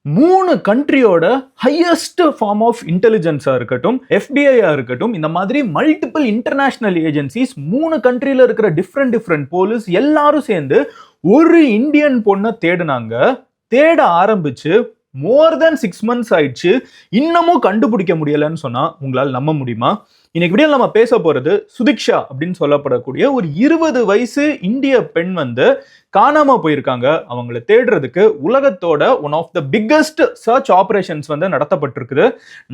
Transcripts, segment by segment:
3 கண்ட்ரியோட highest form of இன்டெலிஜென்ஸா இருக்கட்டும், எஃபிஐயா இருக்கட்டும், இந்த மாதிரி மல்டிபிள் இன்டர்நேஷனல் ஏஜென்சிஸ் 3 கண்ட்ரியில இருக்கிற டிஃப்ரெண்ட் போலீஸ் எல்லாரும் சேர்ந்து ஒரு இந்தியன் பொண்ணை தேடினாங்க. தேட ஆரம்பிச்சு மோர் தென் 6 months ஆயிடுச்சு. இன்னமும் கண்டுபிடிக்க முடியலன்னு சொன்னா உங்களால் நம்ப முடியுமா? இன்னைக்கு வீடியோல நம்ம பேச போறது சுதிக்ஷா அப்படின்னு சொல்லப்படக்கூடிய ஒரு 20 வயசு இந்திய பெண் வந்து காணாம போயிருக்காங்க. அவங்களை தேடுறதுக்கு உலகத்தோட one of the biggest search operations வந்து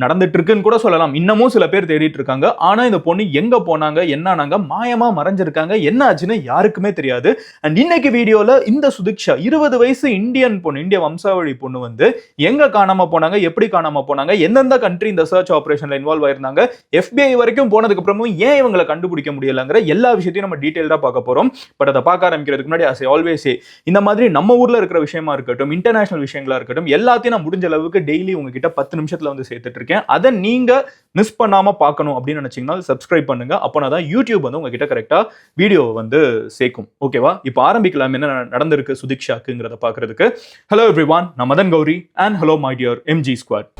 நடந்துட்டு இருக்குன்னு கூட சொல்லலாம். இன்னமும் சில பேர் தேடிட்டு இருக்காங்க. ஆனா இந்த பொண்ணு எங்க போனாங்க, என்னானாங்க, மாயமா மறைஞ்சிருக்காங்க, என்ன ஆச்சுன்னு யாருக்குமே தெரியாது. அண்ட் இன்னைக்கு வீடியோல இந்த சுதிக்ஷா 20 வயசு இந்தியன் பொண்ணு, இந்திய வம்சாவளி பொண்ணு வந்து எங்க காணாம போனாங்க, எப்படி காணாம போனாங்க, எந்தெந்த கண்ட்ரி இந்த சர்ச் ஆபரேஷன்ல இன்வால்வ் ஆயிருந்தாங்க, FBI வரைக்கும் போனதுக்கு அப்புறமும் ஏன் இவங்களை கண்டுபிடிக்க முடியலங்கிற எல்லா விஷயத்தையும் நம்ம டீடைலா பார்க்க போறோம். பட் அதை பார்க்க ஆரம்பிக்கிறதுக்கு முன்னாடி இந்த மாதிரி நம்ம ஊர்ல இருக்கிற விஷயமா இருக்கட்டும், இன்டர்நேஷனல் விஷயங்களா இருக்கட்டும், எல்லாத்தையும் நான் முடிஞ்ச அளவுக்கு டெய்லி உங்ககிட்ட 10 நிமிஷத்துல வந்து சேர்த்துட்டு இருக்கேன். அதை நீங்க மிஸ் பண்ணாம பார்க்கணும் அப்படின்னு நினைச்சீங்கன்னா சப்ஸ்கிரைப் பண்ணுங்க. அப்போதான் யூடியூப் வந்து உங்ககிட்ட கரெக்டா வீடியோ வந்து சேர்க்கும். ஓகேவா? இப்போ ஆரம்பிக்கலாம். என்ன நடந்திருக்கு சுதிக்ஷாக்குங்கிறத பாக்குறதுக்கு. ஹலோ எவ்ரிவான், நான் Madan Gowri and hello my dear MG squad.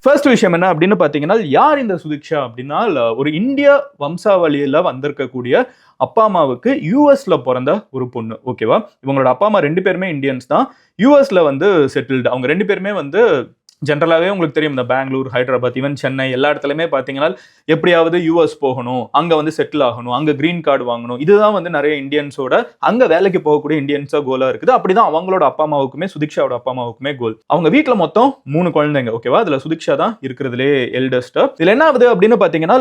First விஷயம் என்ன அப்படின்னு பார்த்தீங்கன்னா, யார் இந்த சுதிக்ஷா அப்படின்னா, ஒரு இந்திய வம்சாவளியில வந்திருக்கக்கூடிய அப்பா அம்மாவுக்கு யூஎஸ்ல பிறந்த ஒரு பொண்ணு. ஓகேவா? இவங்களோட அப்பா அம்மா 2 பேருமே இந்தியன்ஸ் தான். யூஎஸ்ல வந்து செட்டில்டு. அவங்க 2 பேருமே வந்து ஜென்ரலாகவே உங்களுக்கு தெரியும், இந்த பெங்களூர், ஹைதராபாத், ஈவன் சென்னை எல்லா இடத்துலையுமே பார்த்தீங்கன்னா எப்படியாவது யூஎஸ் போகணும், அங்கே வந்து செட்டில் ஆகணும், அங்கே கிரீன் கார்டு வாங்கணும். இதுதான் வந்து நிறைய இந்தியன்ஸோட அங்கே வேலைக்கு போகக்கூடிய இந்தியன்ஸா கோலா இருக்குது. அப்படிதான் அவங்களோட அப்பா அம்மாவுக்குமே, சுதிக்ஷாவோட அப்பா அம்மாவுக்குமே கோல். அவங்க வீட்டில் மொத்தம் 3 குழந்தைங்க. ஓகேவா? அதுல சுதிக்ஷா தான் இருக்கிறதுலே எல்டஸ்ட். இதுல என்ன ஆகுது அப்படின்னு பார்த்தீங்கன்னா,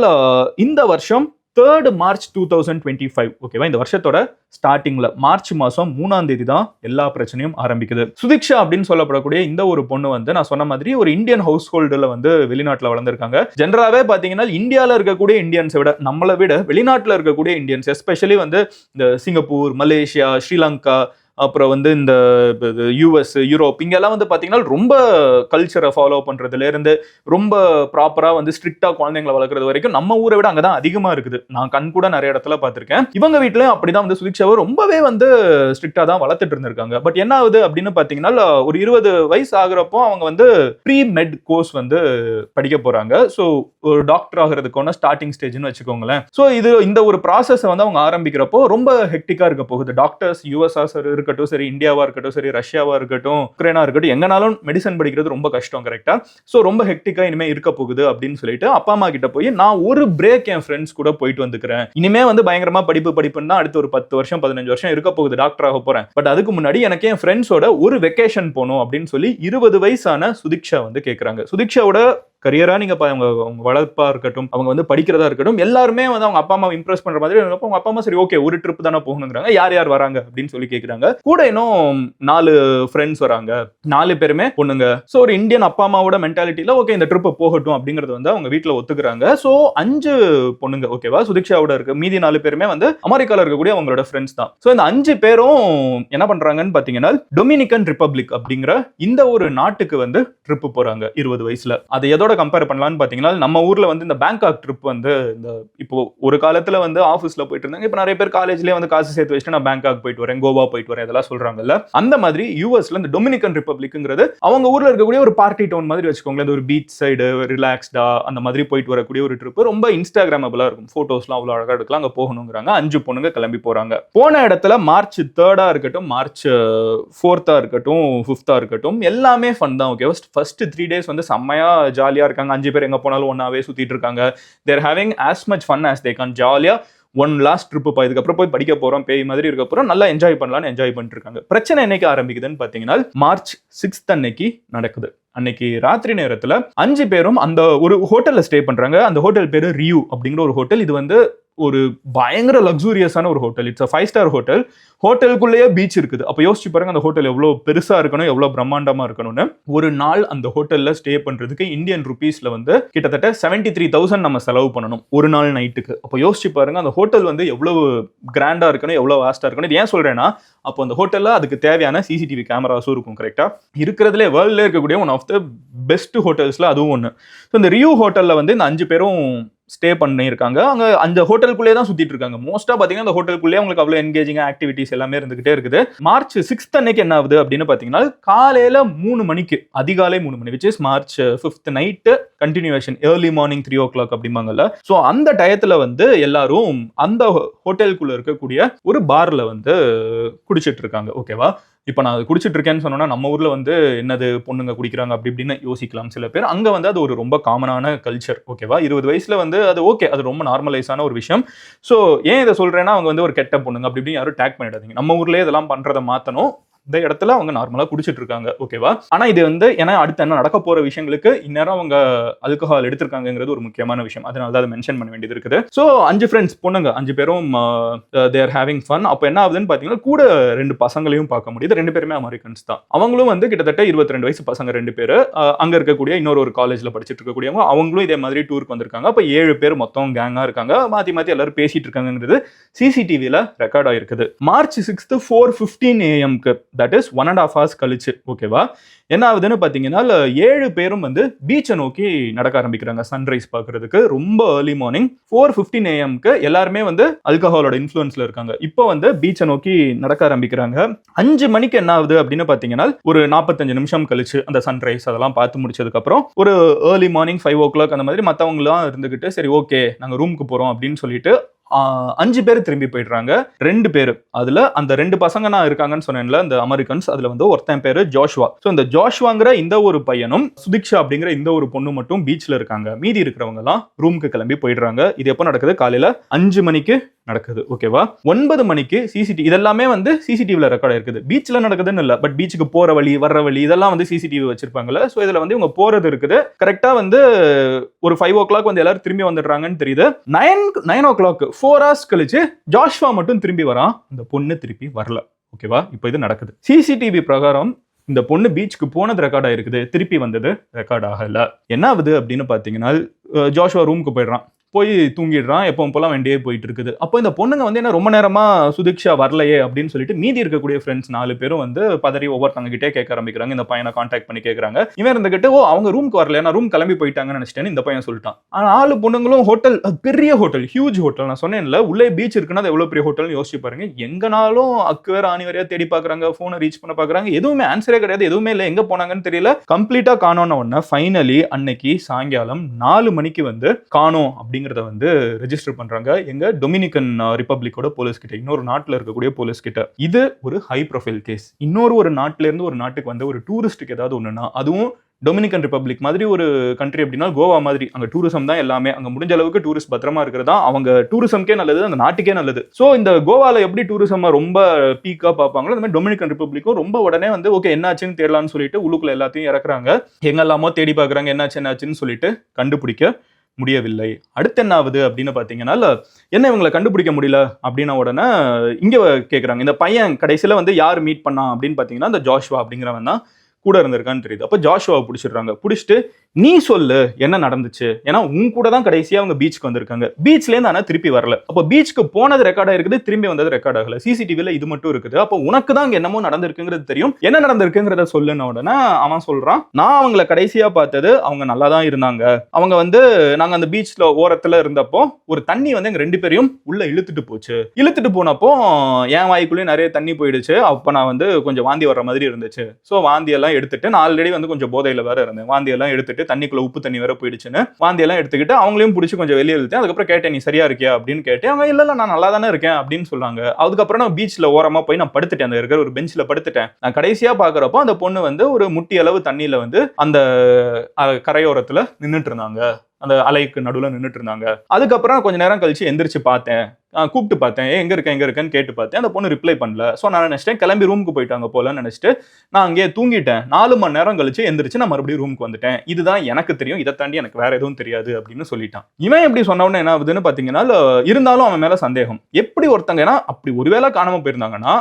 இந்த வருஷம் 3rd March 2025. ஓகேவா? இந்த வருஷத்தோட ஸ்டார்டிங்ல மார்ச் மாசம் 3ஆம் தேதி தான் எல்லா பிரச்சனையும் ஆரம்பிக்குது. சுதிக்ஷா அப்படின்னு சொல்லப்படக்கூடிய இந்த ஒரு பொண்ணு வந்து நான் சொன்ன மாதிரி ஒரு இந்தியன் ஹவுஸ் ஹோல்டுல வந்து வெளிநாட்டுல வளர்ந்துருக்காங்க. ஜெனரலாவே பாத்தீங்கன்னா இந்தியால இருக்கக்கூடிய இந்தியன்ஸை விட, நம்மளை விட வெளிநாட்டுல இருக்கக்கூடிய இந்தியன்ஸ், எஸ்பெஷலி வந்து இந்த சிங்கப்பூர், மலேசியா, ஸ்ரீலங்கா, அப்புறம் வந்து இந்த US, யூரோப், இங்கெல்லாம் வந்து பார்த்தீங்கன்னா ரொம்ப கல்ச்சரை ஃபாலோ பண்ணுறதுல இருந்து ரொம்ப ப்ராப்பராக வந்து ஸ்ட்ரிக்டாக குழந்தைங்களை வளர்க்குறது வரைக்கும் நம்ம ஊரை விட அங்கே தான் அதிகமாக இருக்குது. நான் கண் கூட நிறைய இடத்துல பார்த்துருக்கேன். இவங்க வீட்டிலையும் அப்படிதான் வந்து சுதிக்ஷாவை ரொம்பவே வந்து ஸ்ட்ரிக்டாக தான் வளர்த்துட்டு இருந்திருக்காங்க. பட் என்ன ஆகுது அப்படின்னு பார்த்தீங்கன்னா, ஒரு 20 வயசு ஆகுறப்போ அவங்க வந்து ப்ரீ மெட் கோர்ஸ் வந்து படிக்க போகிறாங்க. ஸோ ஒரு டாக்டர் ஆகிறதுக்கான ஸ்டார்டிங் ஸ்டேஜ்னு வச்சுக்கோங்களேன். ஸோ இந்த ஒரு ப்ராசஸை வந்து அவங்க ஆரம்பிக்கிறப்போ ரொம்ப ஹெக்டிக்காக இருக்க போகுது. டாக்டர்ஸ் USA இருக்கட்டும், சரி இந்தியாவா இருக்கட்டும், சரி ரஷ்யாவா இருக்கட்டும், உக்ரைனா இருக்கட்டும், எங்கனாலும் மெடிசன் படிக்கிறது ரொம்ப கஷ்டம். கரெக்டா? சோ ரொம்ப ஹெக்டிக்கா இனிமே இருக்க போகுது அப்படின்னு சொல்லிட்டு அப்பா அம்மா கிட்ட போய், நான் ஒரு பிரேக் என் ஃப்ரெண்ட்ஸ் கூட போயிட்டு வந்துக்கிறேன், இனிமே வந்து பயங்கரமா படிப்புன்னு தான் அடுத்த ஒரு 10 வருஷம் 15 வருஷம் இருக்க போகுது, டாக்டர் ஆக போறேன். பட் அதுக்கு முன்னாடி எனக்கு என் ஃப்ரெண்ட்ஸோட ஒரு வெக்கேஷன் போகணும் அப்படின்னு சொல்லி 20 வயசான சுதிக்ஷா வந்து கேட்கறாங்க. சுதிக்ஷாவோட கரியரா நீங்க அவங்க வளர்ப்பா இருக்கட்டும், அவங்க வந்து படிக்கிறதா இருக்கட்டும், எல்லாருமே வந்து அவங்க அப்பா அம்மா இம்ப்ரெஸ் பண்ற மாதிரி அவங்க அப்பா அம்மா சரி ஓகே ஒரு ட்ரிப் தானே போகணுங்கிறாங்க. யார் யார் வராங்க அப்படின்னு சொல்லி கேட்கறாங்க. கூட இன்னும் 4 ஃப்ரெண்ட்ஸ் வராங்க. 4 பேருமே பொண்ணுங்க. சோ ஒரு இந்தியன் அப்பா அம்மாவோட மென்டாலிட்டியில ஓகே இந்த ட்ரிப் போகட்டும் அப்படிங்கறது வந்து அவங்க வீட்டுல ஒத்துக்கிறாங்க. சோ 5 பொண்ணுங்க. ஓகேவா? சுதிக்ஷாவோட இருக்கு. மீதி 4 பேருமே வந்து அமெரிக்கால இருக்கக்கூடிய அவங்களோட ஃப்ரெண்ட்ஸ் தான். சோ இந்த 5 பேரும் என்ன பண்றாங்கன்னு பாத்தீங்கன்னா, டொமினிக்கன் ரிப்பப்ளிக் அப்படிங்கிற இந்த ஒரு நாட்டுக்கு வந்து ட்ரிப் போறாங்க 20 வயசுல. அது எதோட கம்பேர் பண்ணலாம்னு பாத்தீங்கன்னா, நம்ம ஊர்ல வந்து இந்த பேங்காக் ட்ரிப் வந்து இந்த இப்போ ஒரு காலத்துல வந்து ஆபீஸ்ல போயிட்டு இருந்தாங்க. இப்ப நிறைய பேர் காலேஜ்லயே வந்து காசு சேர்த்து வச்சுட்டு நான் பேங்காக் போயிட்டு வரேன், கோவா போயிட்டு வரேன் இதெல்லாம் சொல்றாங்கல்ல. அந்த மாதிரி யூஎஸ்ல இந்த டொமினிக்கன் ரிப்பப்ளிக்ங்கிறது அவங்க ஊர்ல இருக்கக்கூடிய ஒரு பார்ட்டி டவுன் மாதிரி வச்சுக்கோங்களேன். ஒரு பீச் சைடு ரிலாக்ஸ்டா அந்த மாதிரி போயிட்டு வரக்கூடிய ஒரு ட்ரிப். ரொம்ப இன்ஸ்டாகிராமபிளா இருக்கும். போட்டோஸ்லாம் அவ்வளவு அழகா எடுக்கலாம். அங்க போகணுங்கிறாங்க. 5 பொண்ணுங்க கிளம்பி போறாங்க. போன இடத்துல மார்ச் 3 இருக்கட்டும், மார்ச் 4 இருக்கட்டும், 5 இருக்கட்டும், எல்லாமே ஃபன் தான். ஓகே, ஃபர்ஸ்ட் 3 days வந்து செம்மையா ஜாலியா இருக்காங்க. 5 பேர் எங்க போனாலும் ஒன்னாவே சுத்திட்டு இருக்காங்க. They're having as much fun as they can. ஜாலியா ஒன் லாஸ்ட் ட்ரிப் இதுக்கப்புறம் போய் படிக்க போறோம், பேய் மாதிரி இருக்க போறோம், நல்லா என்ஜாய் பண்ணலாம்னு என்ஜாய் பண்ணிட்டு இருக்காங்க. பிரச்சனை என்னைக்கு ஆரம்பிக்குதுன்னு பாத்தீங்கன்னா, மார்ச் 6 அன்னைக்கு நடக்குது. அன்னைக்கு ராத்திரி நேரத்துல 5 பேரும் அந்த ஒரு ஹோட்டல்ல ஸ்டே பண்றாங்க. அந்த ஹோட்டல் பேரு ரியூ அப்படிங்கிற ஒரு ஹோட்டல். இது வந்து ஒரு பயங்கர லக்ஸூரியஸான ஒரு ஹோட்டல். It's 5 star hotel. ஹோட்டலுக்குள்ளேயே பீச் இருக்குது. அப்ப யோசிச்சு பாருங்க அந்த ஹோட்டல் எவ்வளவு பெருசா இருக்கணும், எவ்வளவு பிரம்மாண்டமா இருக்கணும்னு. ஒரு நாள் அந்த ஹோட்டல்ல ஸ்டே பண்றதுக்கு இந்தியன் ருபீஸ்ல வந்து கிட்டத்தட்ட 73,000 நம்ம செலவு பண்ணணும் ஒரு நாள் நைட்டுக்கு. அப்ப யோசிச்சு பாருங்க அந்த ஹோட்டல் வந்து எவ்வளவு கிராண்டா இருக்கணும், எவ்வளவு வாஸ்டா இருக்கணும். இது ஏன் சொல்றேன்னா, அப்போ அந்த ஹோட்டல்ல அதுக்கு தேவையான CCTV கேமராஸும் இருக்கும். கரெக்டா? இருக்கிறதுல வேர்ல்ட்ல இருக்கக்கூடிய ஒன் ஆஃப் த பெஸ்ட் ஹோட்டல்ஸ்ல அதுவும் ஒன்று. ஸோ இந்த ரியூ ஹோட்டல்ல வந்து இந்த 5 பேரும் ஸ்டே பண்ணியிருக்காங்க. அங்க அந்த ஹோட்டலுக்குள்ளே தான் சுத்திட்டு இருக்காங்க. மோஸ்டா பாத்தீங்கன்னா அந்த ஹோட்டலுக்குள்ளே உங்களுக்கு அவ்வளவு என்கேஜிங் ஆக்டிவிட்டிஸ் எல்லாமே இருந்துகிட்டே இருக்குது. மார்ச் 6 அன்னைக்கு என்ன ஆகுது அப்படின்னு பாத்தீங்கன்னா காலையில 3 மணிக்கு, அதிகாலை 3 மணி, which is March 5th night continuation, early morning 3 o'clock அப்படிம்பாங்கல்ல. சோ அந்த டயத்துல வந்து எல்லாரும் அந்த ஹோட்டலுக்குள்ள இருக்கக்கூடிய ஒரு பார்ல வந்து குடிச்சிட்டு இருக்காங்க. ஓகேவா? இப்ப நான் குடிச்சிட்டு இருக்கேன்னு சொன்னா நம்ம ஊர்ல வந்து என்னது பொண்ணுங்க குடிக்கிறாங்க அப்படி இப்படின்னு யோசிக்கலாம் சில பேர். அங்க வந்து அது ஒரு ரொம்ப காமனான கல்ச்சர். ஓகேவா? 20 வயசுல வந்து அது ஓகே, அது ரொம்ப நார்மலைஸான ஒரு விஷயம். சோ ஏன் இதை சொல்றேன்னா அவங்க வந்து ஒரு கெட்ட பொண்ணுங்க அப்படி இப்படி யாரும் டேக் பண்ணிடாதீங்க. நம்ம ஊர்லயே இதெல்லாம் பண்றதை மாத்தணும். இந்த இடத்துல அவங்க நார்மலா குடிச்சிட்டு இருக்காங்க. ஓகேவா? ஆனா இது வந்து ஏன்னா அடுத்து என்ன நடக்க போற விஷயங்களுக்கு இந்நேரம் அவங்க ஆல்கஹால் எடுத்திருக்காங்கிறது ஒரு முக்கியமான விஷயம். அதனால தான் அதை மென்ஷன் பண்ண வேண்டியது இருக்குது. சோ 5 ஃப்ரெண்ட்ஸ் பொண்ணுங்க 5 பேரும் தே ஆர் ஹேவிங் ஃபன். அப்ப என்ன ஆகுதுன்னு பாத்தீங்கன்னா கூட 2 பசங்களையும் பார்க்க முடியுது. 2 பேருமே அமெரிக்கன்ஸ் தான். அவங்களும் வந்து கிட்டத்தட்ட 22 வயசு பசங்க 2 பேரு. அங்க இருக்கக்கூடிய இன்னொரு காலேஜ்ல படிச்சிட்டு இருக்கக்கூடியவங்க அவங்களும் இதே மாதிரி டூருக்கு வந்திருக்காங்க. அப்ப 7 பேர் மொத்தம் கேங்கா இருக்காங்க. மாத்தி மாத்தி எல்லாரும் பேசிட்டு இருக்காங்கிறது சிசிடிவில ரெக்கார்ட் ஆயிருக்குது. March 6th 4:15 AM that is 1.5 hours கழிச்சு. ஓகேவா? என்ன ஆகுதுன்னு பாத்தீங்கன்னா 7 பேரும் வந்து பீச்சை நோக்கி நடக்க ஆரம்பிக்கிறாங்க சன்ரைஸ் பாக்குறதுக்கு. ரொம்ப ஏர்லி மார்னிங் 4:15 AM எல்லாருமே வந்து ஆல்கஹாலோட இன்ஃப்ளூயன்ஸ்ல இருக்காங்க. இப்போ வந்து பீச்சை நோக்கி நடக்க ஆரம்பிக்கிறாங்க. 5 மணிக்கு என்ன ஆகுது அப்படின்னு பாத்தீங்கன்னா ஒரு 45 நிமிஷம் கழிச்சு அந்த சன்ரைஸ் அதெல்லாம் பார்த்து முடிச்சதுக்கு அப்புறம் ஒரு ஏர்லி மார்னிங் 5 o'clock அந்த மாதிரி மத்தவங்க எல்லாம் இருந்துகிட்டு சரி ஓகே நாங்க ரூமுக்கு போறோம் அப்படின்னு சொல்லிட்டு 5 பேர் திரும்பி போயிடுறாங்க. 2 பேர் அதுல அந்த 2 பசங்க நான் இருக்காங்கன்னு சொன்னேன்ல அந்த அமெரிக்கன்ஸ், அதுல வந்து ஒருத்தன் பேரு ஜோஷுவா. சோ இந்த ஜோஷுவாங்கிற இந்த ஒரு பையனும் சுதிக்ஷா அப்படிங்கிற இந்த ஒரு பொண்ணு மட்டும் பீச்ல இருக்காங்க. மீதி இருக்கிறவங்க எல்லாம் ரூமுக்கு கிளம்பி போயிடுறாங்க. இது எப்போ நடக்குது? காலையில 5 மணிக்கு நடக்குது. ஓகேவா? 9 மணிக்கு சிசிடிவி இதெல்லாமே வந்து சிசிடிவில ரெக்கார்ட் ஆயிருக்குது. பீச்ல நடக்குதுன்னு இல்ல, பட் பீச்சுக்கு போற வழி வர்ற வழி இதெல்லாம் வந்து சிசிடிவி வச்சிருப்பாங்கல்ல. சோ இதுல வந்து இவங்க போறது இருக்குது. கரெக்டா வந்து ஒரு 5 o'clock வந்து எல்லாரும் திரும்பி வந்துடுறாங்கன்னு தெரியுது. 9 o'clock 4 hours கழிச்சு ஜாஷ்வா மட்டும் திரும்பி வரான். அந்த பொண்ணு திருப்பி வரல. ஓகேவா? இப்போ இது நடக்குது. சிசிடிவி பிரகாரம் இந்த பொண்ணு பீச்சுக்கு போனது ரெக்கார்ட் ஆயிருக்குது, திருப்பி வந்தது ரெக்கார்ட் ஆகல. என்ன ஆகுது அப்படின்னு பாத்தீங்கன்னா ஜாஷ்வா ரூமுக்கு போயிடுறான். போய் தூங்கிடுறான். எப்பவும் போல வண்டியே போயிட்டு இருக்குது. அப்போ இந்த பொண்ணுங்க வந்து என்ன ரொம்ப நேரமா சுதிக்ஷா வரலையே அப்படின்னு சொல்லிட்டு மீதி இருக்கக்கூடிய ஃப்ரெண்ட்ஸ் 4 பேரும் வந்து பதறி ஒவ்வொருத்தங்க கிட்டே கேட்க ஆரம்பிக்கிறாங்க. இந்த பையனை கான்டாக்ட் பண்ணி கேட்கறாங்க. இவன் இருந்துகிட்டு ஓ அவங்க ரூமுக்கு வரல, நான் ரூம் கிளம்பி போயிட்டாங்கன்னு நினைச்சிட்டேன்னு இந்த பையன் சொல்லிட்டான். ஆனா 4 பொண்ணுங்களும் ஹோட்டல், பெரிய ஹோட்டல், ஹியூஜ் ஹோட்டல். நான் சொன்னேன்ல உள்ளே பீச் இருக்குன்னா அது எவ்வளவு பெரிய ஹோட்டல்னு யோசிச்சு பாருங்க. எங்கனாலும் அக்கு வேற ஆணி வரையா தேடி பாக்குறாங்க, போனை ரீச் பண்ண பாக்குறாங்க. எதுவுமே ஆன்சரே கிடையாது, எதுவுமே இல்லை. எங்க போனாங்கன்னு தெரியல. கம்ப்ளீட்டா காணோம்னு உடனே ஃபைனலி அன்னைக்கு சாயங்காலம் 4 மணிக்கு வந்து காணோம் அப்படிங்கறத வந்து ரெஜிஸ்டர் பண்றாங்க. எங்க டொமினிகன் ரிப்பப்ளிக்கோட போலீஸ் கிட்ட, இன்னொரு நாட்டுல இருக்கக்கூடிய போலீஸ் கிட்ட. இது ஒரு ஹை ப்ரொஃபைல் கேஸ். இன்னொரு நாட்டுல இருந்து ஒரு நாட்டுக்கு வந்து ஒரு டூரிஸ்டுக்கு ஏதாவது ஒண்ணுன்னா, அதுவும் டொமினிகன் ரிப்பப்ளிக் மாதிரி ஒரு கண்ட்ரி அப்படின்னா கோவா மாதிரி அங்க டூரிசம் தான் எல்லாமே. அங்க முடிஞ்ச அளவுக்கு டூரிஸ்ட் பத்திரமா இருக்கிறதா அவங்க டூரிசம்க்கே நல்லது, அந்த நாட்டுக்கே நல்லது. சோ இந்த கோவால எப்படி டூரிசம் ரொம்ப பீக்கா பார்ப்பாங்களோ அந்த மாதிரி டொமினிகன் ரிப்பப்ளிக்கும் ரொம்ப உடனே வந்து ஓகே என்னாச்சுன்னு தெரியலாம்னு சொல்லிட்டு உள்ளுக்குள்ள எல்லாத்தையும் இறக்குறாங்க. எங்கெல்லாமோ தேடி பாக்குறாங்க, என்னாச்சுன்னு சொல்லிட்டு கண்டுபிடிக்க முடியவில்லை. அடுத்து என்ன ஆகுது அப்படின்னு பாத்தீங்கன்னா என்ன இவங்களை கண்டுபிடிக்க முடியல அப்படின்ன உடனே இங்க கேக்குறாங்க இந்த பையன் கடைசியில வந்து யார் மீட் பண்ணா அப்படின்னு பாத்தீங்கன்னா இந்த ஜாஷ்வா அப்படிங்கிறவன் தான் கூட இருந்திருக்கான்னு தெரியுது. அப்ப ஜாஷ்வாவை பிடிச்சிடுறாங்க. பிடிச்சிட்டு நீ சொல்லு என்ன நடந்துச்சு, ஏன்னா உன் கூட தான் கடைசியா அவங்க பீச்சுக்கு வந்திருக்காங்க. பீச்ல இருந்து ஆனா திருப்பி வரல. அப்ப பீச்சுக்கு போனது ரெக்கார்ட் ஆயிருக்குது, திரும்பி வந்தது ரெக்கார்ட் ஆகல. சிசிடிவில இது மட்டும் இருக்குது. அப்ப உனக்கு தான் அங்க என்னமோ நடந்திருக்குங்கிறது தெரியும், என்ன நடந்திருக்குங்கிறத சொல்லுன உடனே அவன் சொல்றான் நான் அவங்கள கடைசியா பார்த்தது அவங்க நல்லா தான் இருந்தாங்க. அவங்க வந்து நாங்க அந்த பீச்ல ஓரத்துல இருந்தப்போ ஒரு தண்ணி வந்து எங்க 2 பேரையும் உள்ள இழுத்துட்டு போச்சு. இழுத்துட்டு போனப்போ என் வாய்க்குள்ளேயே நிறைய தண்ணி போயிடுச்சு. அப்ப நான் வந்து கொஞ்சம் வாந்தி வர்ற மாதிரி இருந்துச்சு. சோ வாந்தி எல்லாம் எடுத்துட்டு நான் ஆல்ரெடி வந்து கொஞ்சம் போதையில வேற இருந்தேன். வாந்தி எல்லாம் எடுத்துட்டு தண்ணிக்குள்ள உப்பு தண்ணி வேற போயிடுச்சுன்னு வாந்தி எல்லாம் எடுத்துக்கிட்டு அவங்களையும் பிடிச்சி கொஞ்சம் வெளியே இழுத்தேன். அதுக்கப்புறம் கேட்டேன் நீ சரியா இருக்கியா அப்படின்னு கேட்டேன். அவங்க இல்ல நான் நல்லா தானே இருக்கேன் அப்படின்னு சொன்னாங்க. அதுக்கப்புறம் நான் பீச்ல ஓரமா போய் நான் படுத்துட்டேன். அந்த இருக்கிற ஒரு பெஞ்ச்ல படுத்துட்டேன். நான் கடைசியா பாக்குறப்போ அந்த பொண்ணு வந்து ஒரு முட்டி அளவு தண்ணியில வந்து அந்த கரையோரத்துல நின்னுட்டு இருந்தாங்க. அந்த அலைக்கு நடுவில் நின்றுட்டு இருந்தாங்க. அதுக்கப்புறம் கொஞ்ச நேரம் கழிச்சு எந்திரிச்சு பார்த்தேன், கூப்பிட்டு பார்த்தேன், எங்க இருக்கேன்னு கேட்டு பார்த்தேன். அந்த பொண்ணு ரிப்ளை பண்ணல. ஸோ நான் நினைச்சிட்டேன் கிளம்பி ரூமுக்கு போயிட்டாங்க போலன்னு நினைச்சிட்டு நான் அங்கேயே தூங்கிட்டேன். 4 மணி நேரம் கழிச்சு எந்திரிச்சு நான் மறுபடியும் ரூமுக்கு வந்துட்டேன். இதுதான் எனக்கு தெரியும், இதை தாண்டி எனக்கு வேற எதுவும் தெரியாது அப்படின்னு சொல்லிட்டான். இவன் எப்படி சொன்னவொன்னு என்ன ஆகுதுன்னு பாத்தீங்கன்னா இருந்தாலும் அவன் மேல சந்தேகம். எப்படி ஒருத்தங்க ஏன்னா அப்படி ஒருவேளை காணாம போயிருந்தாங்கன்னா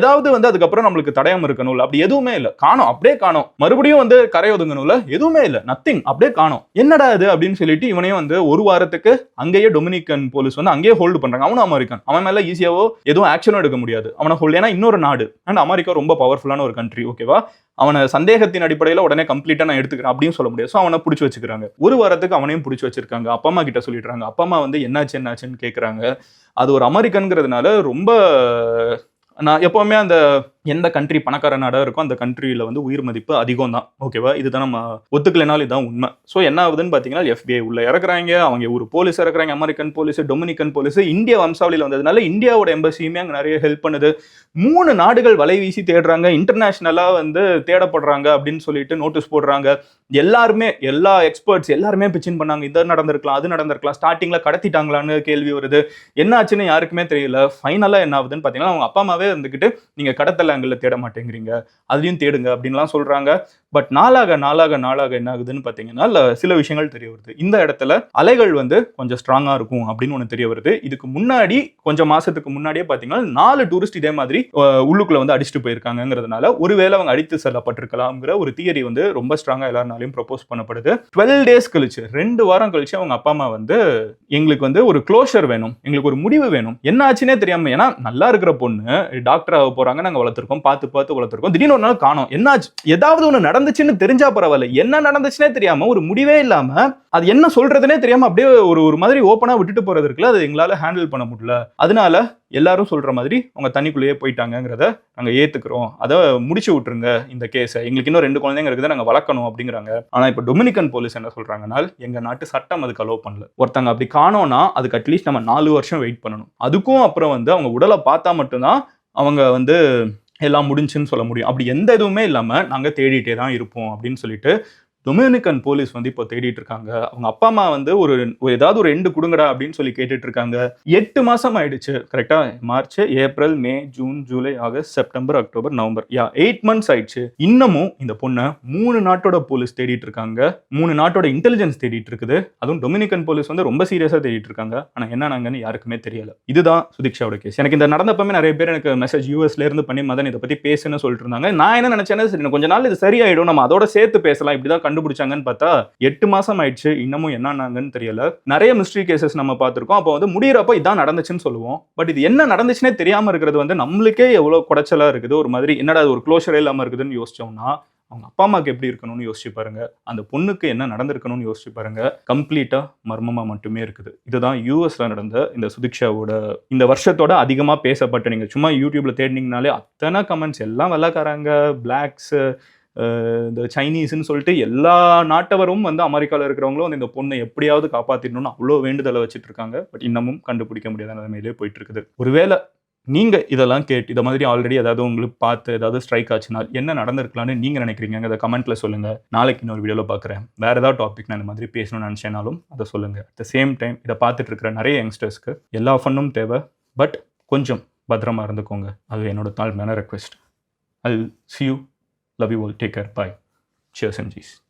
ஏதாவது வந்து அதுக்கப்புறம் நம்மளுக்கு தடயம் இருக்கணும்ல, அப்படி எதுவுமே இல்லை, காணோம், அப்படியே காணோம். மறுபடியும் வந்து கரை ஒதுங்கணும்ல, எதுவுமே இல்லை, நத்திங், அப்படியே காணோம். என்னடா இது அப்படின்னு சொல்லிட்டு இவனையும் வந்து 1 வாரத்துக்கு அங்கேயே டொமினிகன் போலீஸ் வந்து அங்கேயே ஹோல்டு பண்றாங்க. அவனும் அமெரிக்கன், அவன் மேல ஈஸியாவோ எதுவும் ஆக்ஷனும் எடுக்க முடியாது. அவனை ஹோல்ட், ஏன்னா இன்னொரு நாடு, அண்ட் அமெரிக்கா ரொம்ப பவர்ஃபுல்லான ஒரு கண்ட்ரி, ஓகேவா. அவனை சந்தேகத்தின் அடிப்படையில் உடனே கம்ப்ளீட்டா நான் எடுத்துக்கிறேன் அப்படின்னு சொல்ல முடியாது. ஸோ அவனை பிடிச்சி வச்சுக்கிறாங்க. ஒரு வாரத்துக்கு அவனையும் பிடிச்சி வச்சிருக்காங்க. அப்பா அம்மா கிட்ட சொல்லிடுறாங்க. அப்பா அம்மா வந்து என்னாச்சுன்னு கேட்குறாங்க. அது ஒரு அமெரிக்கன்கிறதுனால ரொம்ப, நான் எப்பவுமே அந்த எந்த கண்ட்ரி பணக்கார நாடாக இருக்கும் அந்த கண்ட்ரியில் வந்து உயிர் மதிப்பு அதிகம் தான், ஓகேவா. இதுதான் நம்ம ஒத்துக்கலைனாலும் இதுதான் உண்மை. ஸோ என்ன ஆகுதுன்னு பார்த்தீங்கன்னா, FBI உள்ள இறக்குறாங்க, அவங்க ஒரு போலீஸ் இறக்குறாங்க, American police, Dominican police. India வம்சாவளியில் வந்ததுனால இந்தியாவோட எம்பசியுமே அங்கே நிறைய ஹெல்ப் பண்ணுது. 3 நாடுகள் வலை வீசி தேடுறாங்க, இன்டர்நேஷனலாக வந்து தேடப்படுறாங்க அப்படின்னு சொல்லிட்டு நோட்டீஸ் போடுறாங்க. எல்லாருமே, எல்லா எக்ஸ்பர்ட்ஸ் எல்லாருமே பிச்சின் பண்ணாங்க. இது நடந்திருக்கலாம், அது நடந்திருக்கலாம், ஸ்டார்டிங்கில் கடத்திட்டாங்களான்னு கேள்வி வருது. என்ன ஆச்சுன்னு யாருக்குமே தெரியல. ஃபைனலாக என்ன ஆகுதுன்னு பார்த்தீங்கன்னா, அவங்க அப்பா அம்மாவே இருந்துக்கிட்டு நீங்கள் கடத்தல் ஆங்கிள் தேட மாட்டேங்கிறீங்க, அதையும் தேடுங்க அப்படின்லாம் சொல்றாங்க. பட் நாளாக என்ன ஆகுதுன்னு பார்த்தீங்கன்னா, சில விஷயங்கள் தெரிய வருது. இந்த இடத்துல அலைகள் வந்து கொஞ்சம் ஸ்ட்ராங்கா இருக்கும் அப்படின்னு ஒன்று தெரிய வருது. இதுக்கு முன்னாடி கொஞ்சம் மாசத்துக்கு முன்னாடியே பார்த்தீங்கன்னா 4 டூரிஸ்ட் இதே மாதிரி உள்ளுக்குள்ள வந்து அடிச்சுட்டு போயிருக்காங்கிறதுனால ஒருவேளை அவங்க அடித்து செல்லப்பட்டிருக்கலாம்ங்கிற ஒரு தியரி வந்து ரொம்ப ஸ்ட்ராங்கா எல்லாருனாலையும் ப்ரொபோஸ் பண்ணப்படுது. 12 டேஸ் கழிச்சு, 2 வாரம் கழிச்சு அவங்க அப்பா அம்மா வந்து எங்களுக்கு வந்து ஒரு க்ளோஷர் வேணும், எங்களுக்கு ஒரு முடிவு வேணும், என்ன ஆச்சுன்னே தெரியாம, ஏன்னா நல்லா இருக்கிற பொண்ணு டாக்டர் ஆக போறாங்க, நாங்க வளர்த்துருக்கோம், பார்த்து வளர்த்துருக்கோம், திடீர்னு ஒரு நாள் காணோம், என்னாச்சு, ஏதாவது ஒன்று நடந்துச்சுன்னு தெரிஞ்சா பரவாயில்ல, என்ன நடந்துச்சுன்னே தெரியாம, ஒரு முடிவே இல்லாம, அது என்ன சொல்றதுனே தெரியாம அப்படியே ஒரு மாதிரி ஓப்பனா விட்டுட்டு போறது இருக்குல்ல, அது எங்களால ஹேண்டில் பண்ண முடியல. அதனால எல்லாரும் சொல்ற மாதிரி அவங்க தண்ணிக்குள்ளேயே போயிட்டாங்கிறத நாங்க ஏத்துக்கிறோம், அதை முடிச்சு விட்டுருங்க இந்த கேஸை, எங்களுக்கு இன்னும் 2 குழந்தைங்க இருக்குது, நாங்க வளர்க்கணும் அப்படிங்கிறாங்க. ஆனா இப்ப டொமினிக்கன் போலீஸ் என்ன சொல்றாங்கன்னா, எங்க நாட்டு சட்டம் அதுக்கு அலோவ் பண்ணல. ஒருத்தங்க அப்படி காணோம்னா அதுக்கு அட்லீஸ்ட் நம்ம 4 வருஷம் வெயிட் பண்ணணும். அதுக்கும் அப்புறம் வந்து அவங்க உடலை பார்த்தா மட்டும்தான் அவங்க வந்து எல்லாம் முடிஞ்சுன்னு சொல்ல முடியும். அப்படி எந்த இதுவுமே இல்லாம நாங்க தேடிட்டே தான் இருப்போம் அப்படின்னு சொல்லிட்டு டொமினிக்கன் போலீஸ் வந்து இப்போ தேடிட்டு இருக்காங்க. அவங்க அப்பா அம்மா வந்து ஏதாவது ஒரு எண்டு கொடுங்கடா அப்படின்னு சொல்லி கேட்டுட்டு இருக்காங்க. 8 மாசம் ஆயிடுச்சு கரெக்டா. March, April, May, June, July, August, September, October, November, 8 months ஆயிடுச்சு. இன்னமும் இந்த பொண்ணை 3 நாட்டோட போலீஸ் தேடிட்டு இருக்காங்க, 3 நாட்டோட இன்டெலிஜென்ஸ் தேடிட்டு இருக்குது. அதுவும் டொமினிக்கன் போலீஸ் வந்து ரொம்ப சீரியஸா தேடிட்டு இருக்காங்க. ஆனா என்னன்னாங்கன்னு யாருக்குமே தெரியல. இதுதான் சுதீக்ஷாவோட கேஸ். எனக்கு இந்த நடந்தப்பமே நிறைய பேர் எனக்கு மெசேஜ் யூஎஸ்ல இருந்து பண்ணி மதன் இதை பத்தி பேசுன்னு சொல்லிட்டு இருந்தாங்க. நான் என்ன நினைச்சேன்னா, சரி கொஞ்ச நாள் இது சரியாயிடும், நம்ம அதோட சேர்த்து பேசலாம், இப்படிதான் கண்டுபிடிச்சாங்கன்னு பார்த்தா 8 மாசம் ஆயிடுச்சு, இன்னமும் என்னன்னாங்கன்னு தெரியல. நிறைய மிஸ்ட்ரி கேசஸ் நம்ம பார்த்திருக்கோம். அப்போ வந்து முடியறப்ப இதான் நடந்துச்சுன்னு சொல்லுவோம். பட் இது என்ன நடந்துச்சுன்னே தெரியாம இருக்கிறது வந்து நம்மளுக்கே எவ்வளவு குடைச்சலா இருக்குது. ஒரு மாதிரி என்னடா ஒரு க்ளோஷரே இல்லாம இருக்குதுன்னு யோசிச்சோம்னா, அவங்க அப்பா அம்மாக்கு எப்படி இருக்கணும்னு யோசிச்சு பாருங்க, அந்த பொண்ணுக்கு என்ன நடந்திருக்கணும்னு யோசிச்சு பாருங்க. கம்ப்ளீட்டா மர்மமா மட்டுமே இருக்குது. இதுதான் யூஎஸ்ல நடந்த இந்த சுதீக்ஷாவோட இந்த வருஷத்தோட அதிகமா பேசப்பட்ட, நீங்க சும்மா யூடியூப்ல தேடினீங்கனாலே அத்தனை கமெண்ட்ஸ், எல்லாம் வெள்ளைக்காரங்க, பிளாக்ஸ், இந்த சைனீஸ்ன்னு சொல்லிட்டு எல்லா நாட்டவரும் வந்து அமெரிக்காவில் இருக்கிறவங்களும் வந்து இந்த பொண்ணை எப்படியாவது காப்பாற்றிடணும்னு அவ்வளோ வேண்டுதலை வச்சுட்டு இருக்காங்க. பட் இன்னமும் கண்டுபிடிக்க முடியாத நிலைமையிலே போயிட்டு இருக்குது. ஒருவேளை நீங்க இதெல்லாம் கேட்டு இதை மாதிரி ஆல்ரெடி ஏதாவது உங்களுக்கு பார்த்து ஏதாவது ஸ்ட்ரைக் ஆச்சுன்னா என்ன நடந்திருக்கலாம்னு நீங்க நினைக்கிறீங்க, அதை கமெண்ட்ல சொல்லுங்க. நாளைக்கு இன்னொரு வீடியோவில் பார்க்குறேன். வேற ஏதாவது டாபிக் நான் இந்த மாதிரி பேசணும்னு நினைச்சேனாலும் அதை சொல்லுங்க. அட் த சேம் டைம் இதை பார்த்துட்டு இருக்கிற நிறைய யங்ஸ்டர்ஸ்க்கு எல்லா ஃபன்னும் தேவை, பட் கொஞ்சம் பத்திரமா இருந்துக்கோங்க. அது என்னோட தாழ்மையான request. I'll see you. Love you all. Take care. Bye. Cheers and cheese.